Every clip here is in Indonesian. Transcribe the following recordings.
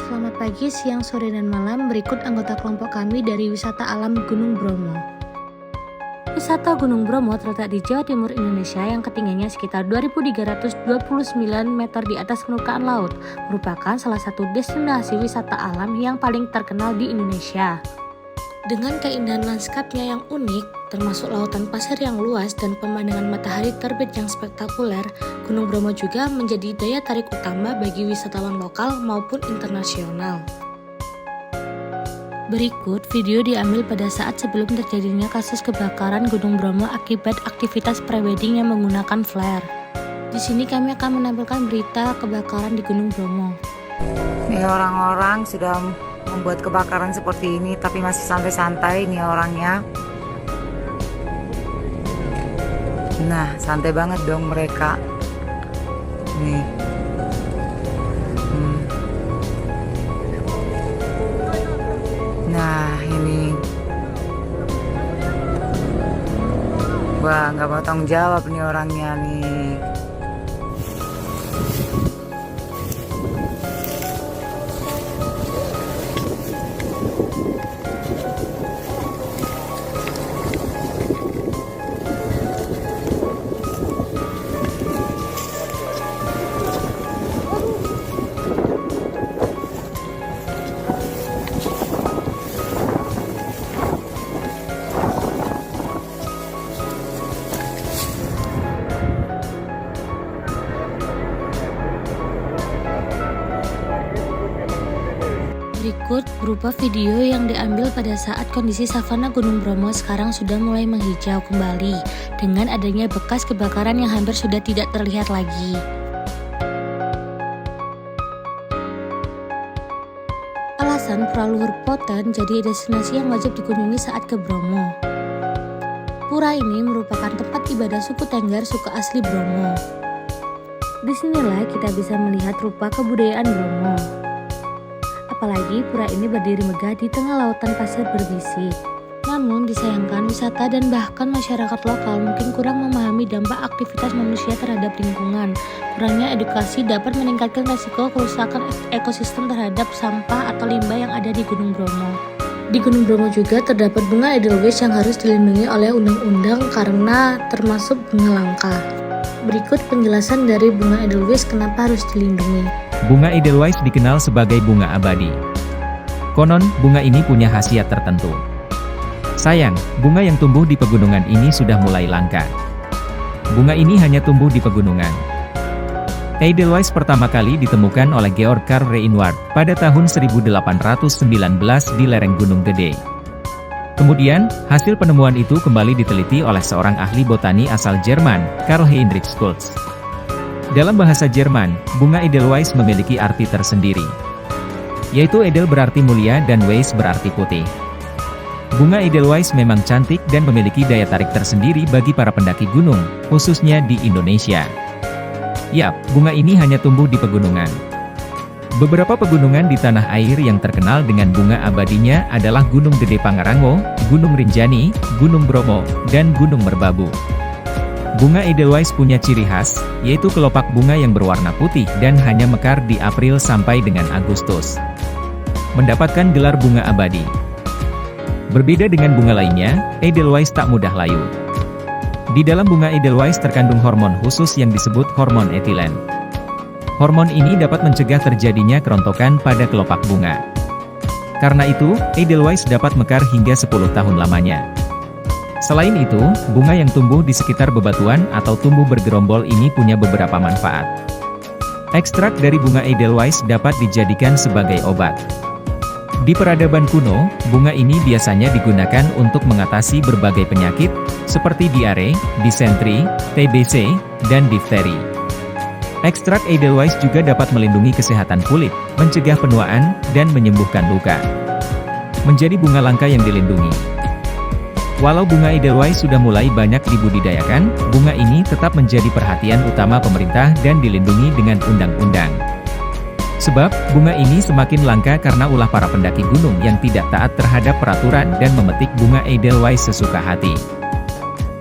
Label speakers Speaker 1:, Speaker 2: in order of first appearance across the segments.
Speaker 1: Selamat pagi, siang, sore, dan malam. Berikut anggota kelompok kami dari Wisata Alam Gunung Bromo. Wisata Gunung Bromo terletak di Jawa Timur Indonesia yang ketinggiannya sekitar 2.329 meter di atas permukaan laut, merupakan salah satu destinasi wisata alam yang paling terkenal di Indonesia. Dengan keindahan lanskapnya yang unik, termasuk lautan pasir yang luas dan pemandangan matahari terbit yang spektakuler, Gunung Bromo juga menjadi daya tarik utama bagi wisatawan lokal maupun internasional. Berikut video diambil pada saat sebelum terjadinya kasus kebakaran Gunung Bromo akibat aktivitas prewedding yang menggunakan flare. Di sini kami akan menampilkan berita kebakaran di Gunung Bromo.
Speaker 2: Nih orang-orang sudah membuat kebakaran seperti ini tapi masih santai-santai nih orangnya. Nah, santai banget dong mereka. Nih. Nah, ini. Wah, nggak mau tanggung jawab nih orangnya nih.
Speaker 1: Berikut berupa video yang diambil pada saat kondisi savana Gunung Bromo sekarang sudah mulai menghijau kembali dengan adanya bekas kebakaran yang hampir sudah tidak terlihat lagi. Alasan Pura Luhur Poten jadi destinasi yang wajib dikunjungi saat ke Bromo. Pura ini merupakan tempat ibadah suku Tengger, suku asli Bromo. Disinilah kita bisa melihat rupa kebudayaan Bromo. Apalagi pura ini berdiri megah di tengah lautan pasir berbisik. Namun disayangkan wisata dan bahkan masyarakat lokal mungkin kurang memahami dampak aktivitas manusia terhadap lingkungan. Kurangnya edukasi dapat meningkatkan resiko kerusakan ekosistem terhadap sampah atau limbah yang ada di Gunung Bromo. Di Gunung Bromo juga terdapat bunga Edelweiss yang harus dilindungi oleh undang-undang karena termasuk bunga langka. Berikut penjelasan dari bunga Edelweiss kenapa harus dilindungi.
Speaker 3: Bunga Edelweiss dikenal sebagai bunga abadi. Konon, bunga ini punya khasiat tertentu. Sayang, bunga yang tumbuh di pegunungan ini sudah mulai langka. Bunga ini hanya tumbuh di pegunungan. Edelweiss pertama kali ditemukan oleh Georg Karl Reinward pada tahun 1819 di lereng Gunung Gede. Kemudian, hasil penemuan itu kembali diteliti oleh seorang ahli botani asal Jerman, Karl Heinrich Schultz. Dalam bahasa Jerman, bunga Edelweiss memiliki arti tersendiri, yaitu Edel berarti mulia dan Weiss berarti putih. Bunga Edelweiss memang cantik dan memiliki daya tarik tersendiri bagi para pendaki gunung, khususnya di Indonesia. Yap, bunga ini hanya tumbuh di pegunungan. Beberapa pegunungan di tanah air yang terkenal dengan bunga abadinya adalah Gunung Gede Pangrango, Gunung Rinjani, Gunung Bromo, dan Gunung Merbabu. Bunga Edelweiss punya ciri khas, yaitu kelopak bunga yang berwarna putih dan hanya mekar di April sampai dengan Agustus. Mendapatkan gelar bunga abadi. Berbeda dengan bunga lainnya, Edelweiss tak mudah layu. Di dalam bunga Edelweiss terkandung hormon khusus yang disebut hormon etilen. Hormon ini dapat mencegah terjadinya kerontokan pada kelopak bunga. Karena itu, Edelweiss dapat mekar hingga 10 tahun lamanya. Selain itu, bunga yang tumbuh di sekitar bebatuan atau tumbuh bergerombol ini punya beberapa manfaat. Ekstrak dari bunga Edelweiss dapat dijadikan sebagai obat. Di peradaban kuno, bunga ini biasanya digunakan untuk mengatasi berbagai penyakit, seperti diare, disentri, TBC, dan difteri. Ekstrak Edelweiss juga dapat melindungi kesehatan kulit, mencegah penuaan, dan menyembuhkan luka. Menjadi bunga langka yang dilindungi. Walau bunga Edelweiss sudah mulai banyak dibudidayakan, bunga ini tetap menjadi perhatian utama pemerintah dan dilindungi dengan undang-undang. Sebab, bunga ini semakin langka karena ulah para pendaki gunung yang tidak taat terhadap peraturan dan memetik bunga Edelweiss sesuka hati.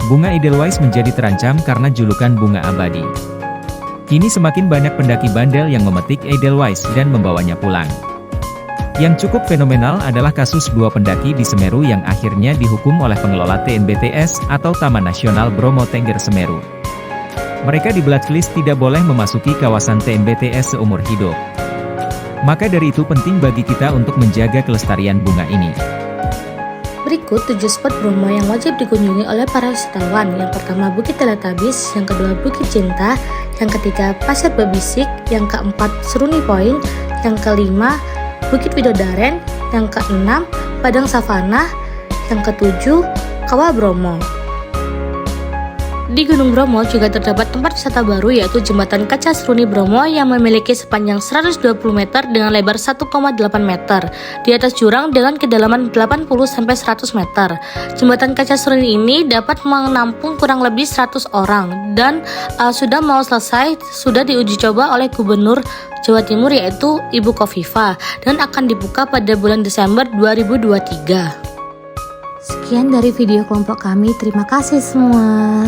Speaker 3: Bunga Edelweiss menjadi terancam karena julukan bunga abadi. Kini semakin banyak pendaki bandel yang memetik Edelweiss dan membawanya pulang. Yang cukup fenomenal adalah kasus 2 pendaki di Semeru yang akhirnya dihukum oleh pengelola TNBTS atau Taman Nasional Bromo Tengger Semeru. Mereka di blacklist tidak boleh memasuki kawasan TNBTS seumur hidup. Maka dari itu penting bagi kita untuk menjaga kelestarian bunga ini.
Speaker 1: Berikut 7 spot Bromo yang wajib dikunjungi oleh para wisatawan. Yang pertama Bukit Teletabiis, yang kedua Bukit Cinta, yang ketiga Pasir Babisik, yang keempat Seruni Point, yang kelima Bukit Widodaren, yang keenam Padang Savana, yang ketujuh Kawah Bromo. Di Gunung Bromo juga terdapat tempat wisata baru yaitu Jembatan Kaca Seruni Bromo yang memiliki sepanjang 120 meter dengan lebar 1,8 meter di atas jurang dengan kedalaman 80-100 meter. Jembatan Kaca Seruni ini dapat menampung kurang lebih 100 orang dan sudah mau selesai, sudah diuji coba oleh Gubernur Jawa Timur yaitu Ibu Khofifah dan akan dibuka pada bulan Desember 2023. Sekian dari video kelompok kami, terima kasih semua.